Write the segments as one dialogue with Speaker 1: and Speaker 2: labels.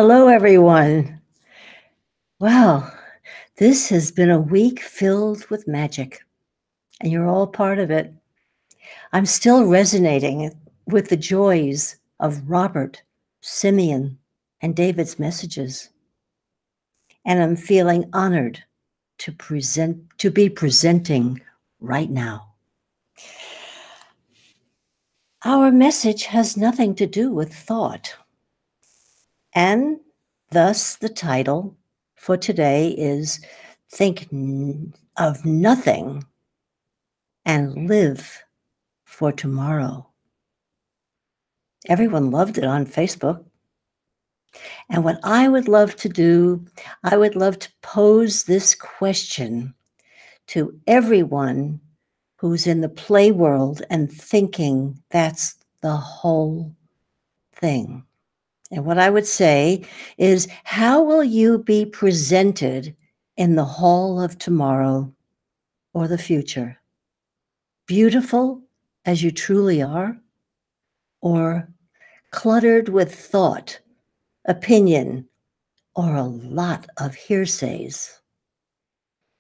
Speaker 1: Hello, everyone. Well, this has been a week filled with magic, and you're all part of it. I'm still resonating with the joys of Robert, Simeon, and David's messages, and I'm feeling honored to be presenting right now. Our message has nothing to do with thought, and thus the title for today is Think of Nothing and Live for Tomorrow. Everyone loved it on Facebook. And what I would love to do, I would love to pose this question to everyone who's in the play world and thinking that's the whole thing. And what I would say is, how will you be presented in the hall of tomorrow or the future? Beautiful as you truly are, or cluttered with thought, opinion, or a lot of hearsays?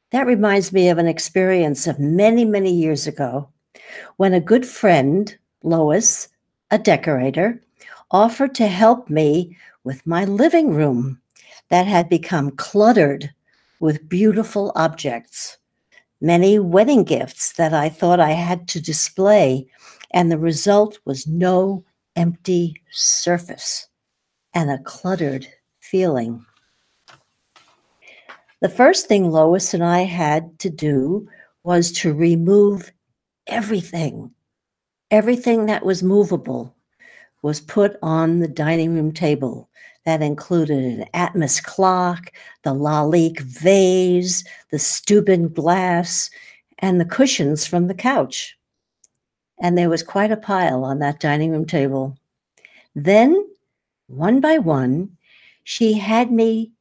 Speaker 1: That reminds me of an experience of many, many years ago when a good friend, Lois, a decorator, offered to help me with my living room that had become cluttered with beautiful objects, many wedding gifts that I thought I had to display, and the result was no empty surface and a cluttered feeling. The first thing Lois and I had to do was to remove everything. Everything that was movable was put on the dining room table. That included an Atmos clock, the Lalique vase, the Steuben glass, and the cushions from the couch. And there was quite a pile on that dining room table. Then, one by one, she had me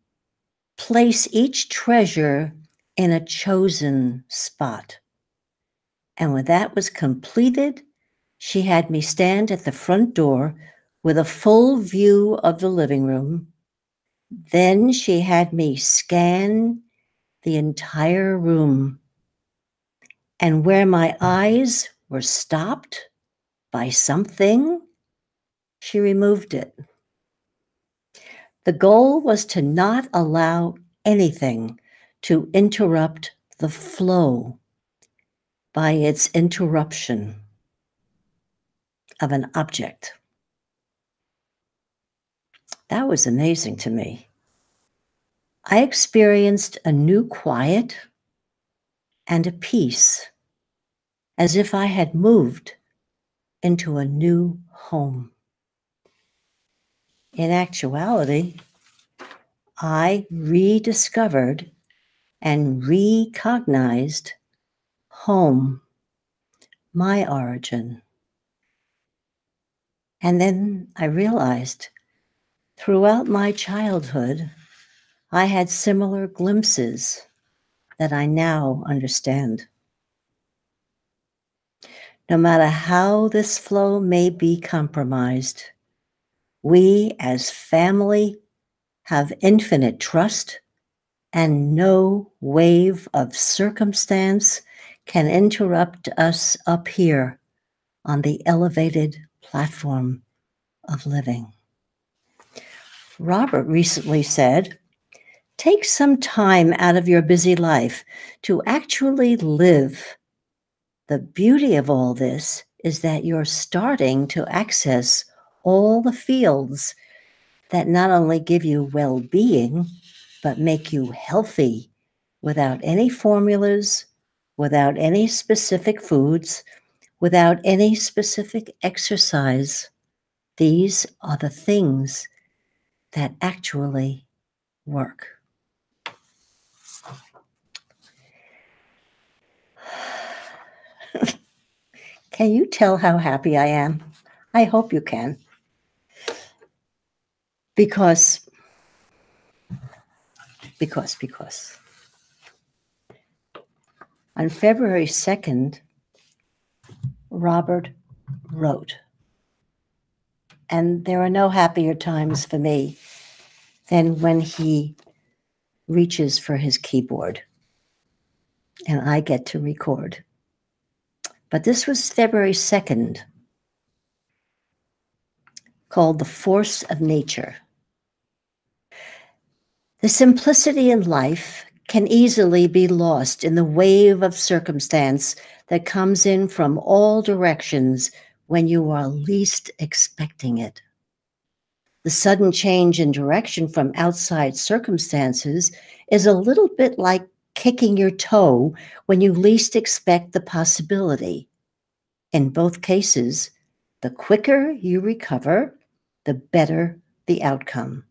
Speaker 1: place each treasure in a chosen spot. And when that was completed, she had me stand at the front door with a full view of the living room. Then she had me scan the entire room. And where my eyes were stopped by something, she removed it. The goal was to not allow anything to interrupt the flow by its interruption of an object. That was amazing to me. I experienced a new quiet and a peace, as if I had moved into a new home. In actuality, I rediscovered and recognized home, my origin. And then I realized throughout my childhood, I had similar glimpses that I now understand. No matter how this flow may be compromised, we as family have infinite trust, and no wave of circumstance can interrupt us up here on the elevated platform of living. Robert recently said, take some time out of your busy life to actually live. The beauty of all this is that you're starting to access all the fields that not only give you well-being, but make you healthy without any formulas, without any specific foods, without any specific exercise. These are the things that actually work. Can you tell how happy I am? I hope you can. Because on February 2nd, Robert wrote, and there are no happier times for me than when he reaches for his keyboard and I get to record. But this was February 2nd, called The Force of Nature. The simplicity in life can easily be lost in the wave of circumstance that comes in from all directions when you are least expecting it. The sudden change in direction from outside circumstances is a little bit like kicking your toe when you least expect the possibility. In both cases, the quicker you recover, the better the outcome.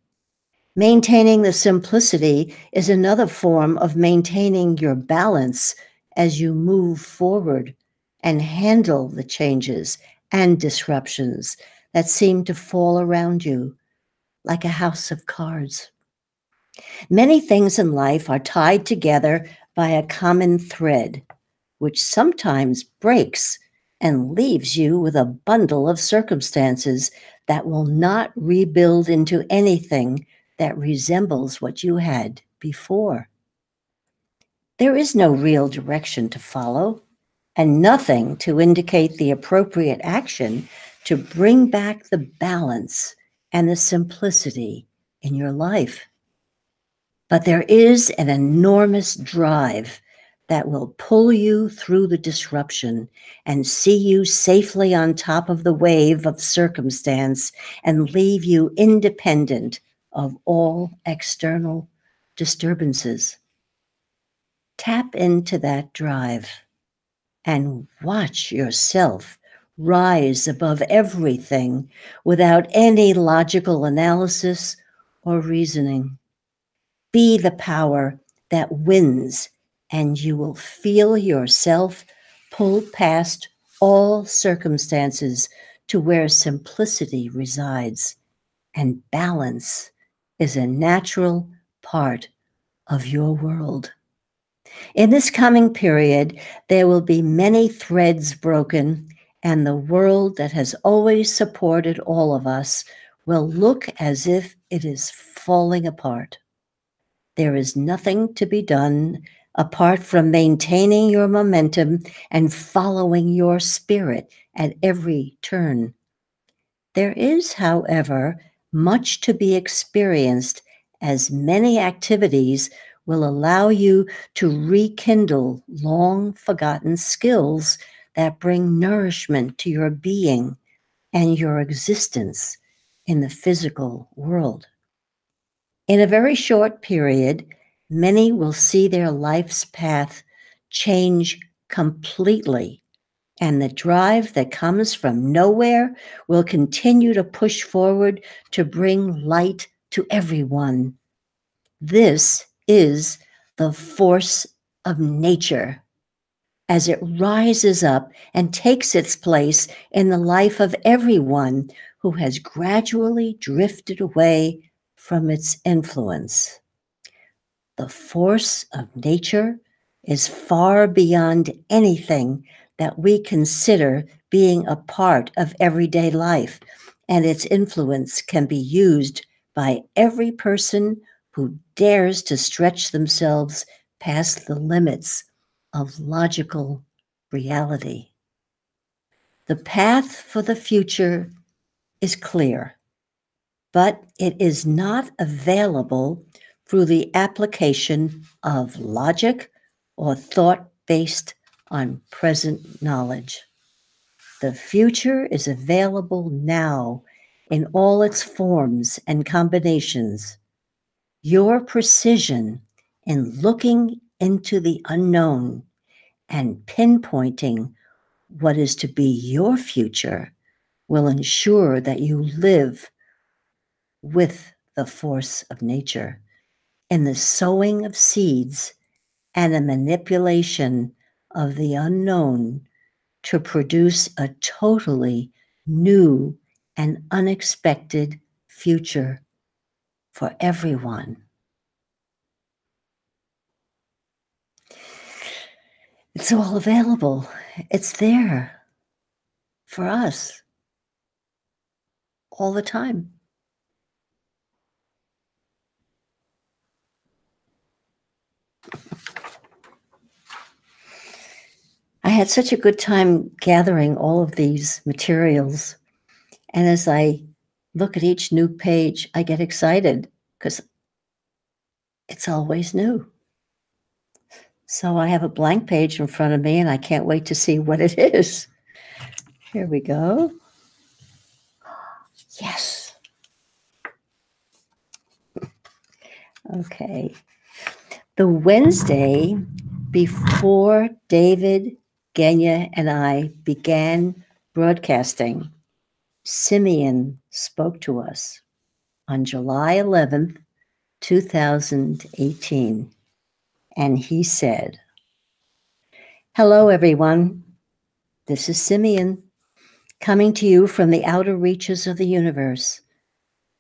Speaker 1: Maintaining the simplicity is another form of maintaining your balance as you move forward and handle the changes and disruptions that seem to fall around you like a house of cards. Many things in life are tied together by a common thread, which sometimes breaks and leaves you with a bundle of circumstances that will not rebuild into anything that resembles what you had before. There is no real direction to follow and nothing to indicate the appropriate action to bring back the balance and the simplicity in your life. But there is an enormous drive that will pull you through the disruption and see you safely on top of the wave of circumstance and leave you independent of all external disturbances. Tap into that drive and watch yourself rise above everything without any logical analysis or reasoning. Be the power that wins, and you will feel yourself pull past all circumstances to where simplicity resides, and balance is a natural part of your world. In this coming period, there will be many threads broken, and the world that has always supported all of us will look as if it is falling apart. There is nothing to be done apart from maintaining your momentum and following your spirit at every turn. There is, however, much to be experienced, as many activities will allow you to rekindle long forgotten skills that bring nourishment to your being and your existence in the physical world. In a very short period, many will see their life's path change completely, and the drive that comes from nowhere will continue to push forward to bring light to everyone. This is the force of nature as it rises up and takes its place in the life of everyone who has gradually drifted away from its influence. The force of nature is far beyond anything that we consider being a part of everyday life, and its influence can be used by every person who dares to stretch themselves past the limits of logical reality. The path for the future is clear, but it is not available through the application of logic or thought based on present knowledge. The future is available now in all its forms and combinations. Your precision in looking into the unknown and pinpointing what is to be your future will ensure that you live with the force of nature in the sowing of seeds and the manipulation of the unknown to produce a totally new and unexpected future for everyone. It's all available. It's there for us all the time. had such a good time gathering all of these materials. And as I look at each new page, I get excited because it's always new. So I have a blank page in front of me and I can't wait to see what it is. Here we go. Yes. Okay. The Wednesday before David, Genya, and I began broadcasting, Simeon spoke to us on July 11th, 2018. And he said, "Hello, everyone. This is Simeon, coming to you from the outer reaches of the universe,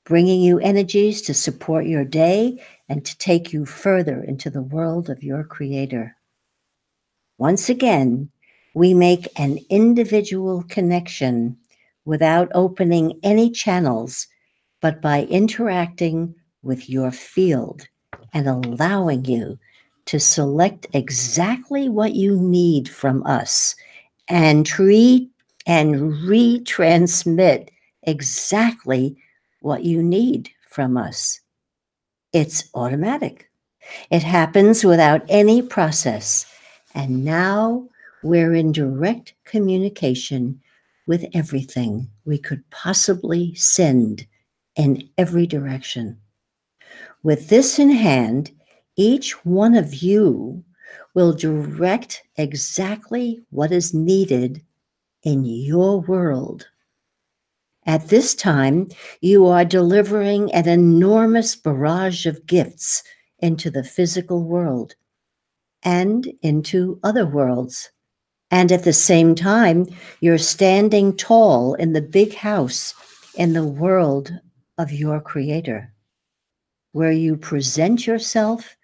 Speaker 1: bringing you energies to support your day and to take you further into the world of your Creator. Once again, we make an individual connection without opening any channels, but by interacting with your field and allowing you to select exactly what you need from us and retransmit exactly what you need from us. It's automatic. It happens without any process. And now we're in direct communication with everything we could possibly send in every direction. With this in hand, each one of you will direct exactly what is needed in your world. At this time, you are delivering an enormous barrage of gifts into the physical world and into other worlds. And at the same time, you're standing tall in the big house in the world of your Creator, where you present yourself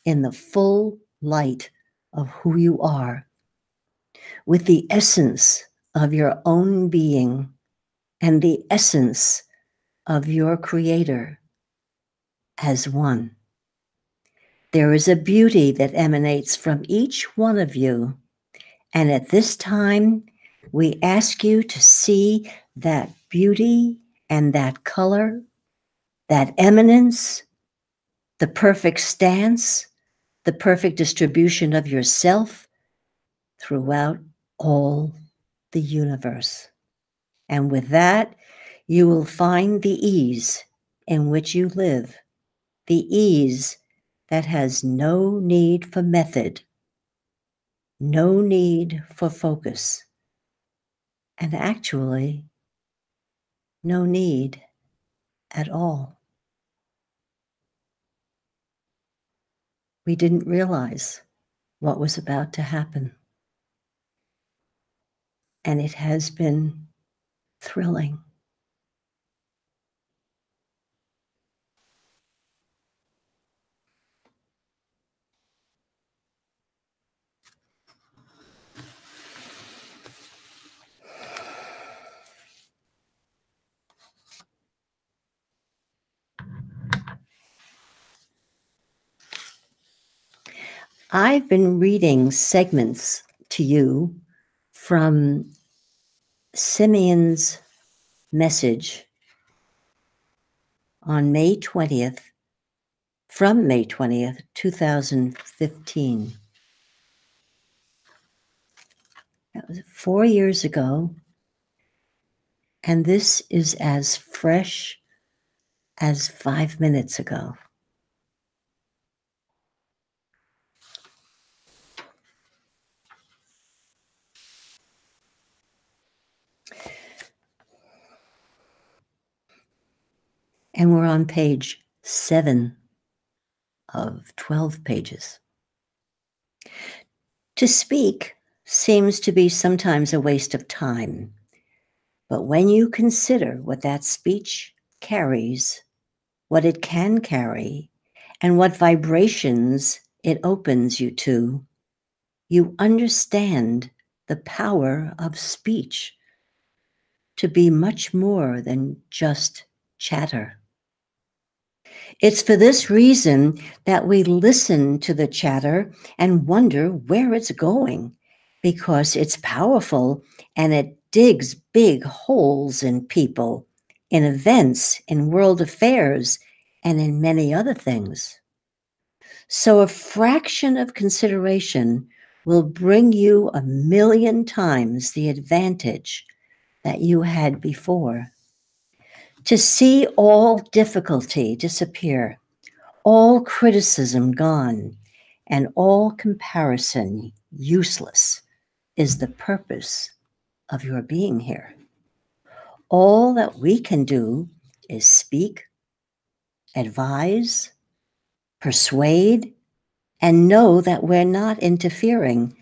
Speaker 1: in the full light of who you are, with the essence of your own being and the essence of your Creator as one. There is a beauty that emanates from each one of you. And at this time, we ask you to see that beauty and that color, that eminence, the perfect stance, the perfect distribution of yourself throughout all the universe. And with that, you will find the ease in which you live, the ease that has no need for method, no need for focus, and actually no need at all. We didn't realize what was about to happen. And it has been thrilling. I've been reading segments to you from Simeon's message on May 20th, from May 20th, 2015. That was 4 years ago, and this is as fresh as 5 minutes ago. And we're on page 7 of 12 pages. To speak seems to be sometimes a waste of time, but when you consider what that speech carries, what it can carry, and what vibrations it opens you to, you understand the power of speech to be much more than just chatter. It's for this reason that we listen to the chatter and wonder where it's going because it's powerful and it digs big holes in people, in events, in world affairs, and in many other things. So a fraction of consideration will bring you 1,000,000 times the advantage that you had before. To see all difficulty disappear, all criticism gone, and all comparison useless is the purpose of your being here. All that we can do is speak, advise, persuade, and know that we're not interfering.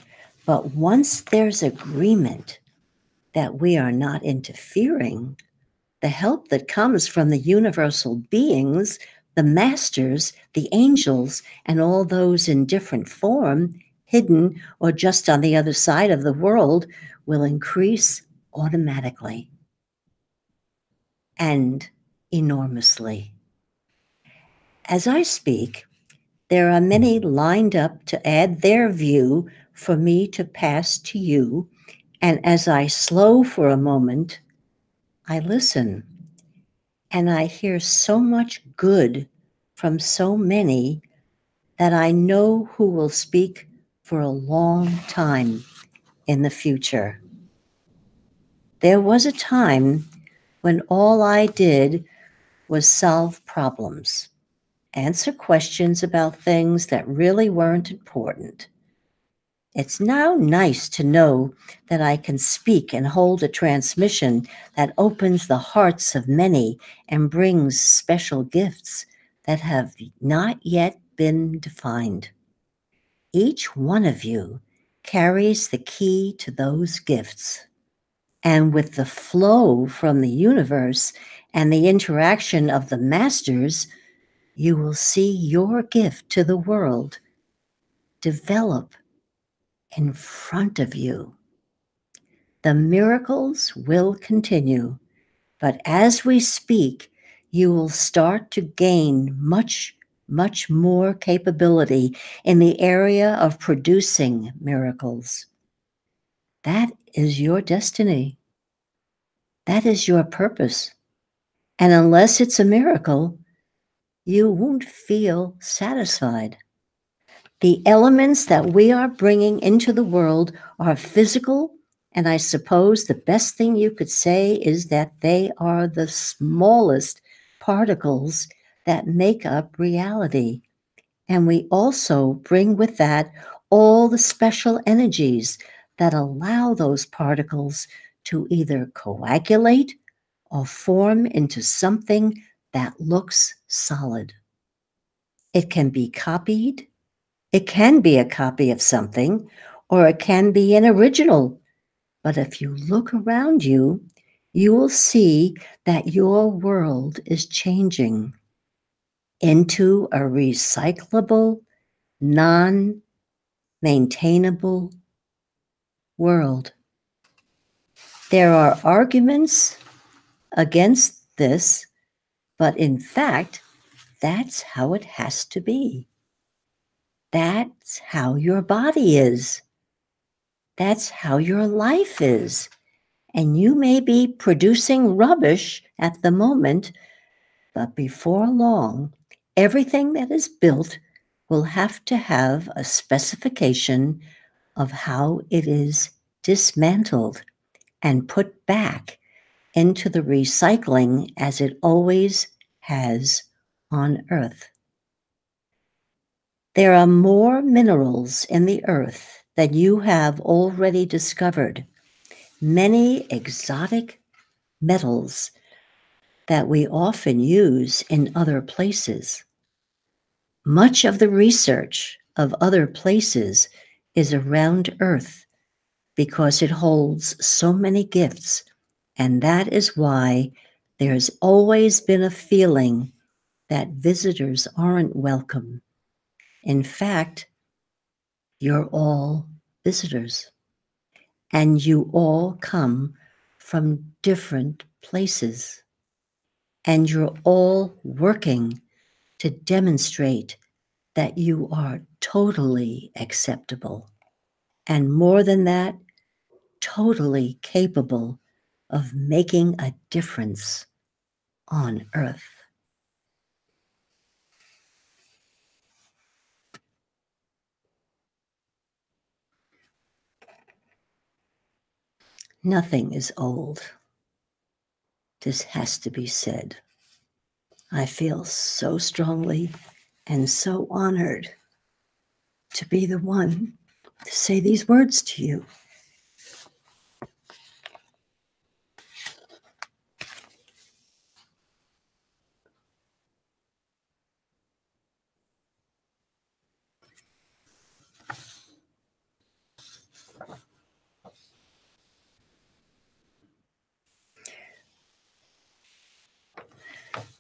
Speaker 1: But once there's agreement that we are not interfering, the help that comes from the universal beings, the masters, the angels, and all those in different form, hidden or just on the other side of the world, will increase automatically and enormously. As I speak, there are many lined up to add their view for me to pass to you, and as I slow for a moment, I listen, and I hear so much good from so many that I know who will speak for a long time in the future. There was a time when all I did was solve problems, answer questions about things that really weren't important. It's now nice to know that I can speak and hold a transmission that opens the hearts of many and brings special gifts that have not yet been defined. Each one of you carries the key to those gifts. And with the flow from the universe and the interaction of the masters, you will see your gift to the world develop in front of you. The miracles will continue, but as we speak, you will start to gain much, much more capability in the area of producing miracles. That is your destiny. That is your purpose. And unless it's a miracle, you won't feel satisfied. The elements that we are bringing into the world are physical, and I suppose the best thing you could say is that they are the smallest particles that make up reality. And we also bring with that all the special energies that allow those particles to either coagulate or form into something that looks solid. It can be copied. It can be a copy of something, or it can be an original. But if you look around you, you will see that your world is changing into a recyclable, non-maintainable world. There are arguments against this, but in fact, that's how it has to be. That's how your body is. That's how your life is. And you may be producing rubbish at the moment, but before long, everything that is built will have to have a specification of how it is dismantled and put back into the recycling as it always has on Earth. There are more minerals in the earth than you have already discovered. Many exotic metals that we often use in other places. Much of the research of other places is around Earth because it holds so many gifts, and that is why there's always been a feeling that visitors aren't welcome. In fact, you're all visitors, and you all come from different places, and you're all working to demonstrate that you are totally acceptable and more than that, totally capable of making a difference on Earth. Nothing is old. This has to be said. I feel so strongly and so honored to be the one to say these words to you.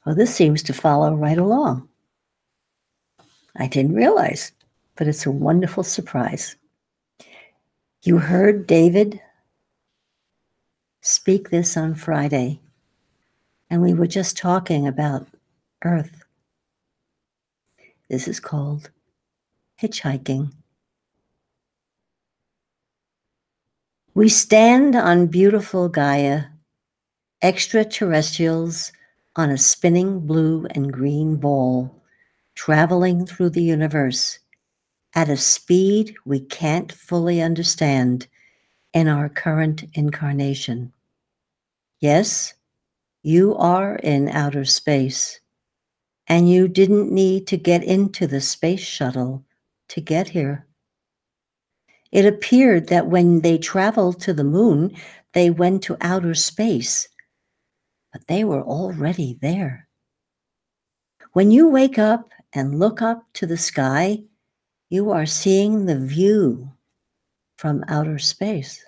Speaker 1: Well, this seems to follow right along. I didn't realize, but it's a wonderful surprise. You heard David speak this on Friday, and we were just talking about Earth. This is called hitchhiking. We stand on beautiful Gaia, extraterrestrials on a spinning blue and green ball, traveling through the universe at a speed we can't fully understand in our current incarnation. Yes, you are in outer space, and you didn't need to get into the space shuttle to get here. It appeared that when they traveled to the moon, they went to outer space, but they were already there. When you wake up and look up to the sky, you are seeing the view from outer space.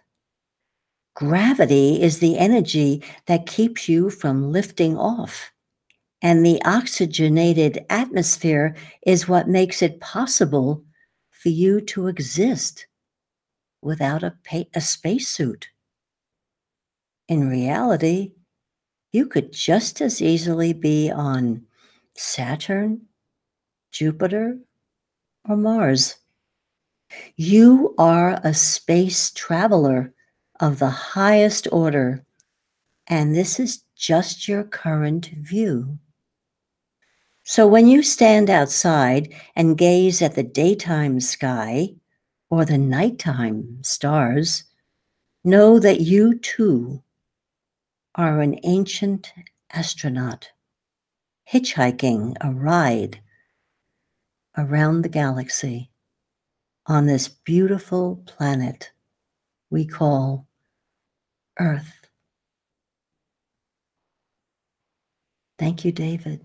Speaker 1: Gravity is the energy that keeps you from lifting off, and the oxygenated atmosphere is what makes it possible for you to exist without a spacesuit. In reality, you could just as easily be on Saturn, Jupiter, or Mars. You are a space traveler of the highest order, and this is just your current view. So when you stand outside and gaze at the daytime sky or the nighttime stars, know that you too are an ancient astronaut hitchhiking a ride around the galaxy on this beautiful planet we call Earth. Thank you, David.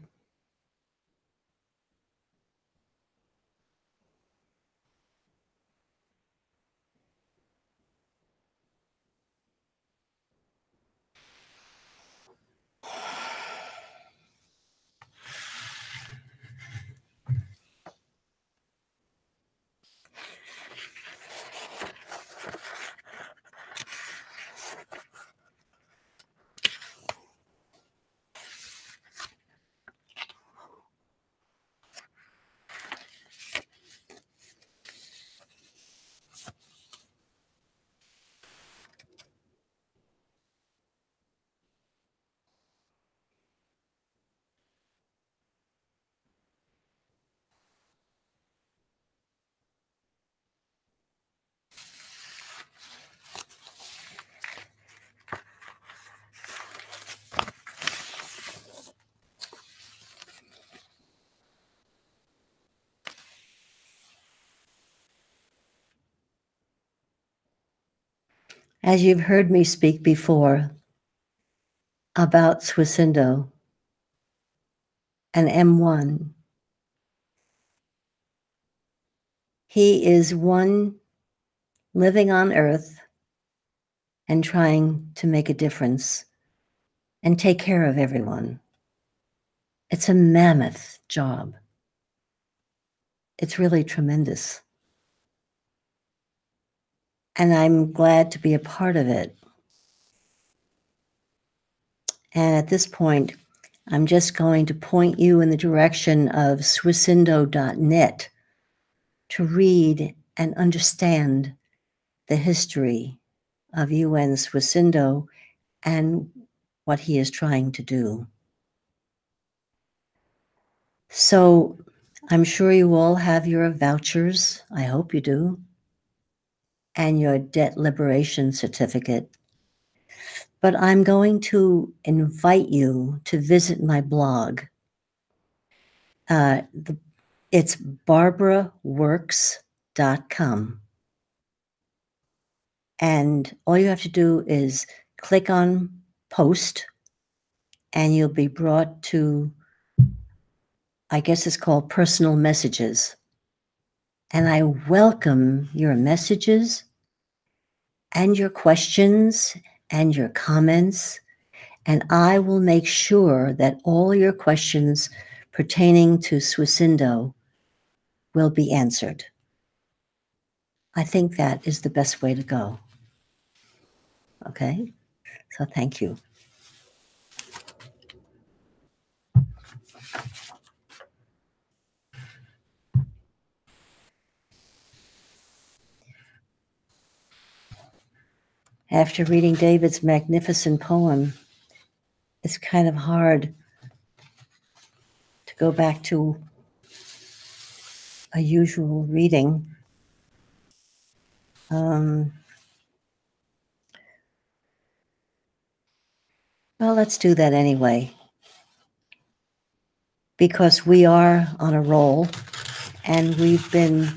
Speaker 1: As you've heard me speak before about Swisindo and M1, he is one living on Earth and trying to make a difference and take care of everyone. It's a mammoth job. It's really tremendous. And I'm glad to be a part of it. And at this point, I'm just going to point you in the direction of swisindo.net to read and understand the history of UN Swasindo and what he is trying to do. So I'm sure you all have your vouchers, I hope you do, and your debt liberation certificate. But I'm going to invite you to visit my blog. It's barbaraworks.com. And all you have to do is click on post, and you'll be brought to, I guess it's called personal messages. And I welcome your messages and your questions and your comments. And I will make sure that all your questions pertaining to Swasindo will be answered. I think that is the best way to go. Okay? So thank you. After reading David's magnificent poem, it's kind of hard to go back to a usual reading. Well, let's do that anyway, because we are on a roll, and we've been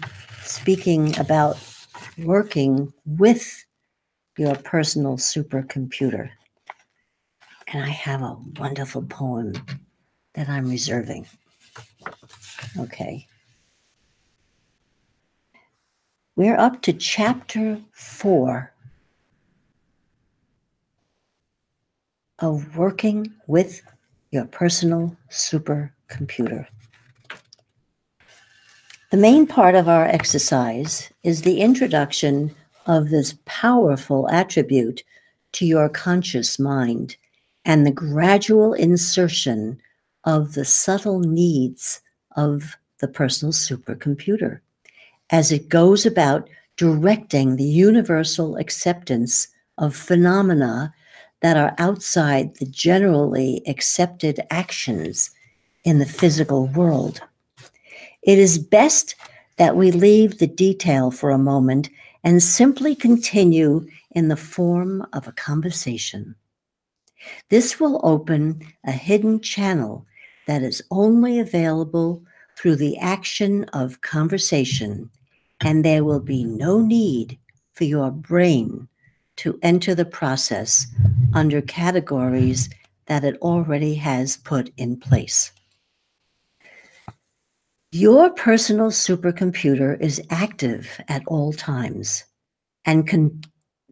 Speaker 1: speaking about working with your personal supercomputer. And I have a wonderful poem that I'm reserving. Okay. We're up to chapter 4 of working with your personal supercomputer. The main part of our exercise is the introduction of this powerful attribute to your conscious mind and the gradual insertion of the subtle needs of the personal supercomputer as it goes about directing the universal acceptance of phenomena that are outside the generally accepted actions in the physical world. It is best that we leave the detail for a moment and simply continue in the form of a conversation. This will open a hidden channel that is only available through the action of conversation, and there will be no need for your brain to enter the process under categories that it already has put in place. Your personal supercomputer is active at all times and can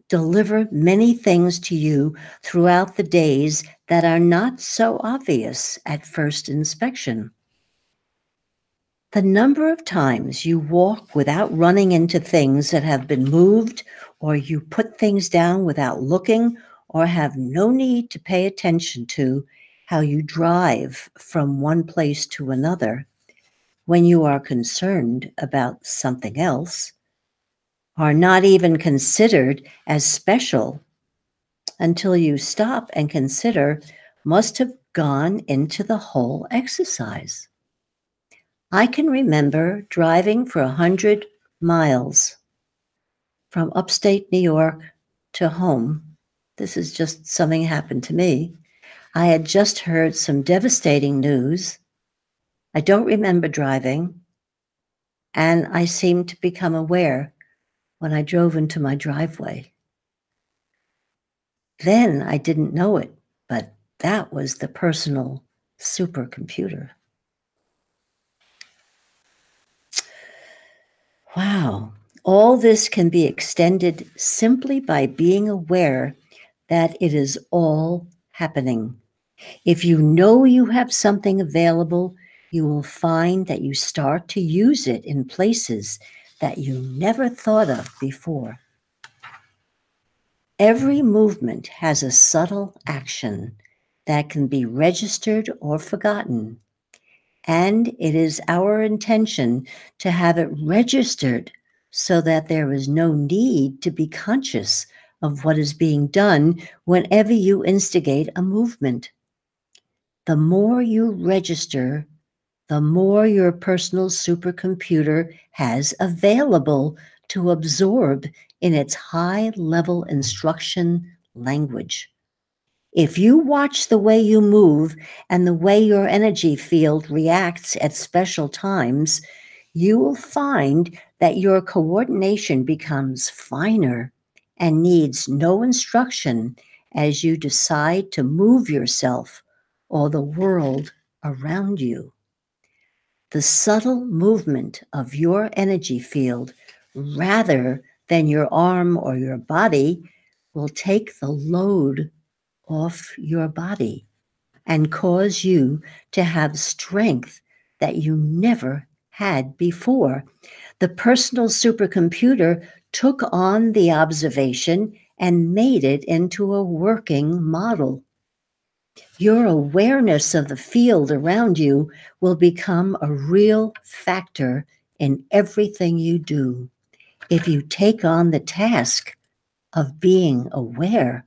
Speaker 1: deliver many things to you throughout the days that are not so obvious at first inspection. The number of times you walk without running into things that have been moved, or you put things down without looking, or have no need to pay attention to how you drive from one place to another when you are concerned about something else, are not even considered as special until you stop and consider, must have gone into the whole exercise. I can remember driving for 100 miles from upstate New York to home. This is just something happened to me. I had just heard some devastating news. I don't remember driving, and I seemed to become aware when I drove into my driveway. Then I didn't know it, but that was the personal supercomputer. Wow. All this can be extended simply by being aware that it is all happening. If you know you have something available, you will find that you start to use it in places that you never thought of before. Every movement has a subtle action that can be registered or forgotten, and it is our intention to have it registered so that there is no need to be conscious of what is being done whenever you instigate a movement. The more you register, the more your personal supercomputer has available to absorb in its high-level instruction language. If you watch the way you move and the way your energy field reacts at special times, you will find that your coordination becomes finer and needs no instruction as you decide to move yourself or the world around you. The subtle movement of your energy field, rather than your arm or your body, will take the load off your body and cause you to have strength that you never had before. The personal supercomputer took on the observation and made it into a working model. Your awareness of the field around you will become a real factor in everything you do. If you take on the task of being aware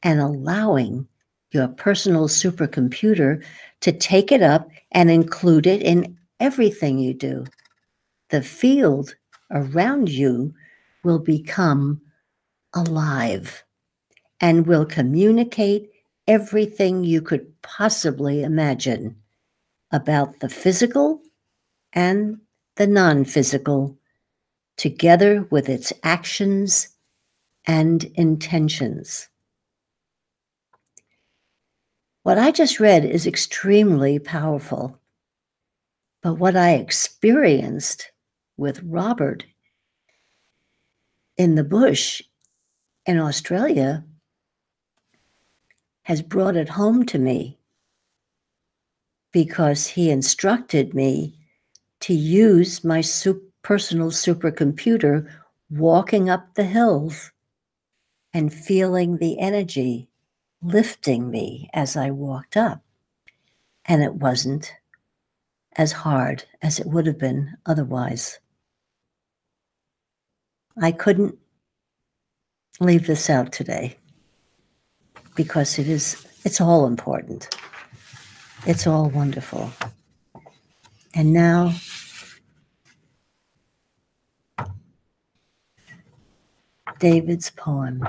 Speaker 1: and allowing your personal supercomputer to take it up and include it in everything you do, the field around you will become alive and will communicate everything you could possibly imagine about the physical and the non-physical, together with its actions and intentions. What I just read is extremely powerful, but what I experienced with Robert in the bush in Australia has brought it home to me, because he instructed me to use my personal supercomputer walking up the hills and feeling the energy lifting me as I walked up. And it wasn't as hard as it would have been otherwise. I couldn't leave this out today because it's all important. It's all wonderful. And now, David's poem.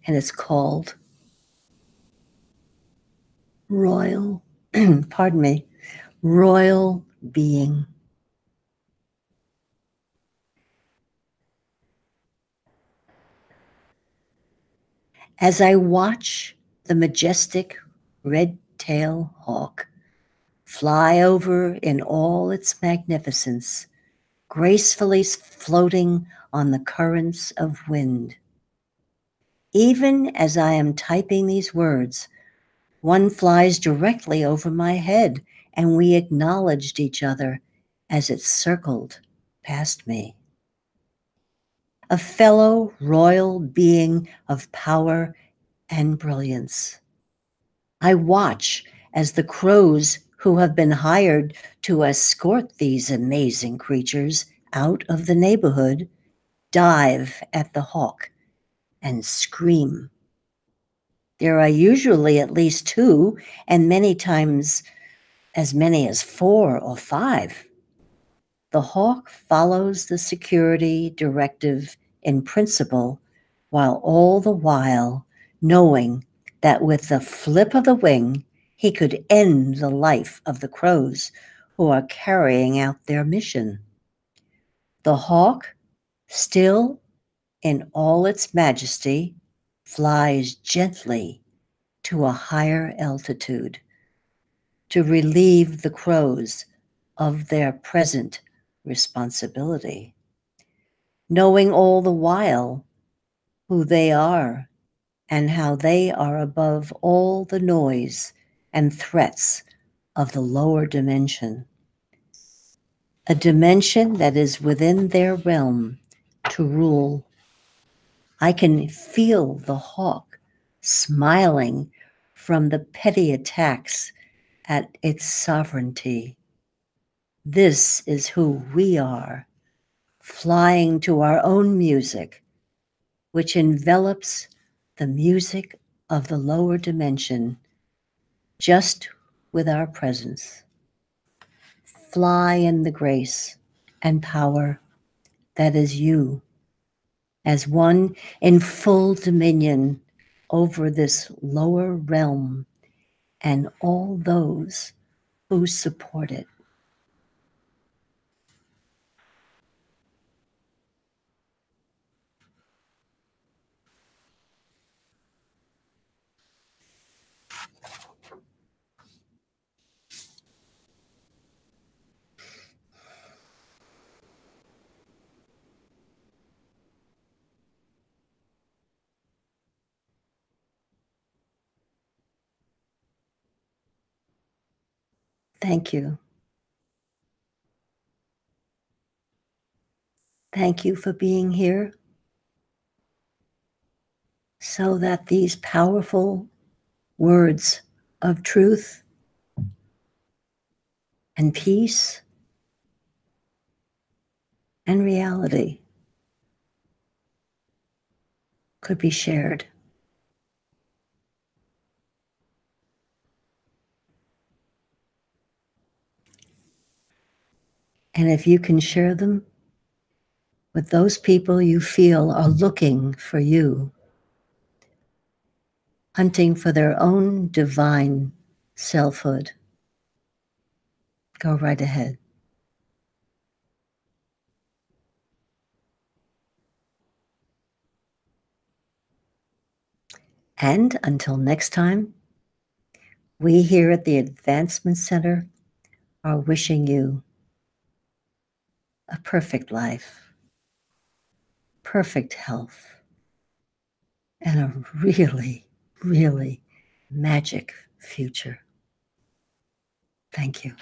Speaker 1: And it's called Royal, pardon me, Royal Being. As I watch the majestic red-tailed hawk fly over in all its magnificence, gracefully floating on the currents of wind. Even as I am typing these words, one flies directly over my head, and we acknowledged each other as it circled past me. A fellow royal being of power and brilliance. I watch as the crows who have been hired to escort these amazing creatures out of the neighborhood dive at the hawk and scream. There are usually at least 2, and many times as many as 4 or 5. The hawk follows the security directive in principle, while all the while knowing that with the flip of the wing, he could end the life of the crows who are carrying out their mission. The hawk, still in all its majesty, flies gently to a higher altitude to relieve the crows of their present responsibility, knowing all the while who they are and how they are above all the noise and threats of the lower dimension, a dimension that is within their realm to rule. I can feel the hawk smiling from the petty attacks at its sovereignty. This is who we are, flying to our own music, which envelops the music of the lower dimension just with our presence. Fly in the grace and power that is you, as one in full dominion over this lower realm and all those who support it. Thank you. Thank you for being here so that these powerful words of truth and peace and reality could be shared. And if you can share them with those people you feel are looking for you, hunting for their own divine selfhood, go right ahead. And until next time, we here at the Advancement Center are wishing you a perfect life, perfect health, and a really, really magic future. Thank you.